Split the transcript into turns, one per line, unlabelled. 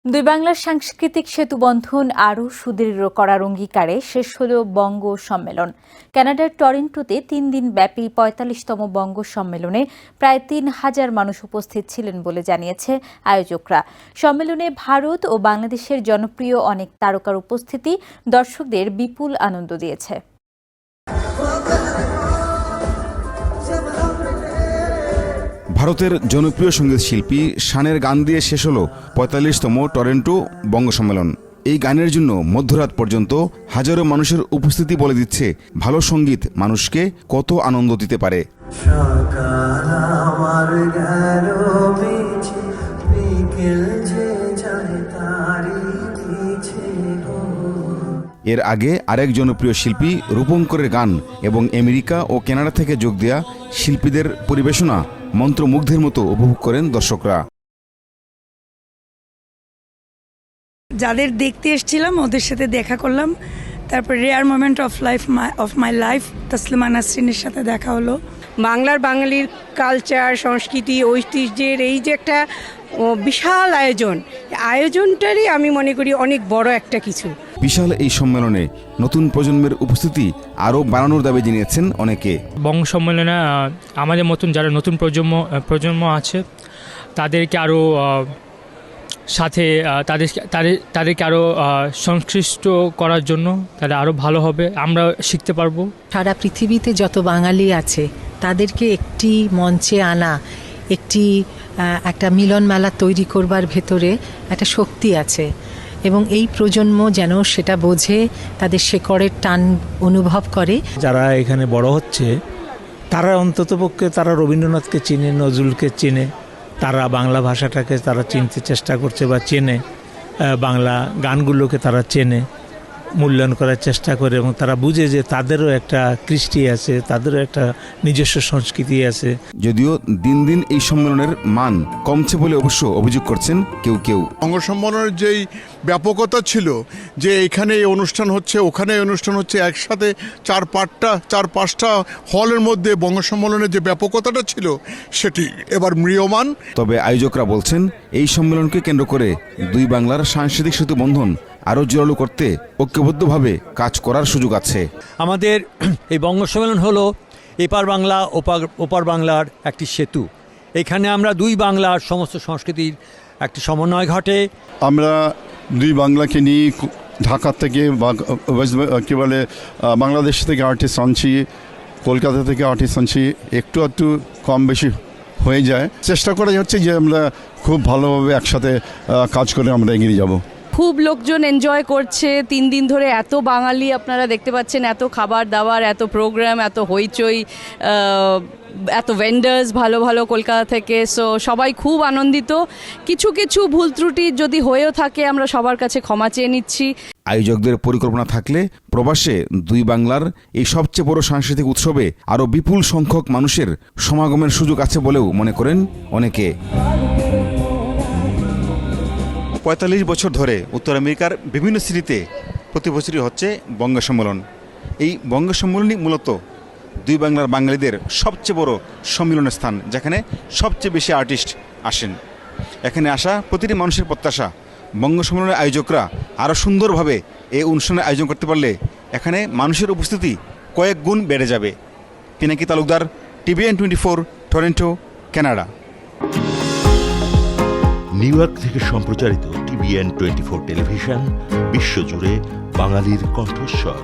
দুই বাংলার সাংস্কৃতিক সেতুবন্ধন আরও সুদৃঢ় করার অঙ্গীকারে শেষ হল বঙ্গ সম্মেলন। কানাডার টরন্টোতে ৩ দিন ব্যাপী ৪৫তম বঙ্গ সম্মেলনে প্রায় ৩,০০০ মানুষ উপস্থিত ছিলেন বলে জানিয়েছে আয়োজকরা। সম্মেলনে ভারত ও বাংলাদেশের জনপ্রিয় অনেক তারকার উপস্থিতি দর্শকদের বিপুল আনন্দ দিয়েছে।
ভারতের জনপ্রিয় সঙ্গীত শিল্পী শানের গান দিয়ে শেষ হল ৪৫তম টরন্টো বঙ্গ সম্মেলন। এই গানের জন্য মধ্যরাত পর্যন্ত হাজারো মানুষের উপস্থিতি বলে দিচ্ছে ভালো সঙ্গীত মানুষকে কত আনন্দ দিতে পারে। এর আগে আরেক জনপ্রিয় শিল্পী রূপঙ্করের গান এবং আমেরিকা ও কানাডা থেকে যোগ দেয়া শিল্পীদের পরিবেশনা মন্ত্রমুগ্ধের মতো উপভোগ করেন দর্শকরা।
যাদের দেখতে এসেছিলাম ওদের সাথে দেখা করলাম, তারপর rare moment of my life Taslima নাসরিনের সাথে দেখা হলো।
বাঙালির কালচার, সংস্কৃতি, ঐতিহ্যের এই যে একটা বিশাল আয়োজনটারই আমি মনে করি অনেক বড় একটা কিছু।
বিশাল এই সম্মেলনে নতুন প্রজন্মের উপস্থিতি আরও বাড়ানোর দাবি জানিয়েছেন অনেকে।
বঙ্গ সম্মেলনে আমাদের মতন যারা নতুন প্রজন্ম আছে তাদেরকে আরও সাথে তাদেরকে আরও সংশ্লিষ্ট করার জন্য তারা আরও ভালো হবে, আমরা শিখতে পারবো।
সারা পৃথিবীতে যত বাঙালি আছে তাদেরকে একটি মঞ্চে আনা, একটা মিলন মেলা তৈরি করবার ভেতরে একটা শক্তি আছে এবং এই প্রজন্ম যেন সেটা বোঝে, তাদের শেকড়ের টান অনুভব করে।
যারা এখানে বড় হচ্ছে তারা অন্ততপক্ষে তারা রবীন্দ্রনাথকে চিনে, নজরুলকে চিনে, তারা বাংলা ভাষাটাকে তারা চিনতে চেষ্টা করছে বা চেনে, বাংলা গানগুলোকে তারা চেনে, মূল্যায়ন করার চেষ্টা করে এবং তারা বুঝে যে তাদেরও একটা কৃষ্টি আছে, তাদেরও একটা নিজস্ব সংস্কৃতি আছে।
যদিও দিন দিন এই সম্মেলনের মান কমছে বলে অবশ্য অভিযোগ করছেন কেউ।
বঙ্গ সম্মেলনের যেই ব্যাপকতা ছিল, যে এখানে এই অনুষ্ঠান হচ্ছে ওখানে এই অনুষ্ঠান হচ্ছে, একসাথে 4-5টা হলের মধ্যে বঙ্গ সম্মেলনের যে ব্যাপকতাটা ছিল সেটি এবার ম্রিয়মান।
তবে আয়োজকরা বলছেন এই সম্মেলনকে কেন্দ্র করে দুই বাংলার সাংস্কৃতিক সেতু বন্ধন আরও জোরালো করতে ঐক্যবদ্ধভাবে কাজ করার সুযোগ আছে।
আমাদের এই বঙ্গ সম্মেলন হলো এপার বাংলা ওপার বাংলার একটি সেতু। এখানে আমরা দুই বাংলার সমস্ত সংস্কৃতির একটি সমন্বয় ঘটে।
আমরা দুই বাংলাকে নিয়ে ঢাকা থেকে কী বলে বাংলাদেশ থেকে আর্টিস্ট আনছি, কলকাতা থেকে আর্টিস্ট আনছি, একটু কম বেশি হয়ে যায়। চেষ্টা করা যাচ্ছে যে আমরা খুব ভালোভাবে একসাথে কাজ করে আমরা এগিয়ে যাব।
খুব লোকজন এনজয় করছে 3 দিন ধরে, এত বাঙালি আপনারা দেখতে পাচ্ছেন, এত খাবার দাবার, এত প্রোগ্রাম, এত হইচই, এত ভেন্ডার্স ভালো ভালো কলকাতা থেকে। সো সবাই খুব আনন্দিত। কিছু ভুল ত্রুটি যদি হয়েও থাকে আমরা সবার কাছে ক্ষমা চেয়ে নিচ্ছি।
আয়োজকদের পরিকল্পনা থাকলে প্রবাসে দুই বাংলার এই সবচেয়ে বড় সাংস্কৃতিক উৎসবে আরও বিপুল সংখ্যক মানুষের সমাগমের সুযোগ আছে বলেও মনে করেন অনেকে। ৪৫ বছর ধরে উত্তর আমেরিকার বিভিন্ন সিটিতে প্রতি বছরই হচ্ছে বঙ্গ সম্মেলন। এই বঙ্গ সম্মেলনই মূলত দুই বাংলার বাঙালিদের সবচেয়ে বড় সম্মিলনের স্থান, যেখানে সবচেয়ে বেশি আর্টিস্ট আসেন। এখানে আসা প্রতিটি মানুষের প্রত্যাশা বঙ্গ সম্মেলনের আয়োজকরা আরও সুন্দরভাবে এই অনুষ্ঠানের আয়োজন করতে পারলে এখানে মানুষের উপস্থিতি কয়েক গুণ বেড়ে যাবে। Pinaki Talukdar, TVN 24, Toronto, Canada.
New York থেকে সম্প্রচারিত TVN 24 টেলিভিশন বিশ্বজুড়ে বাঙালির কণ্ঠস্বর।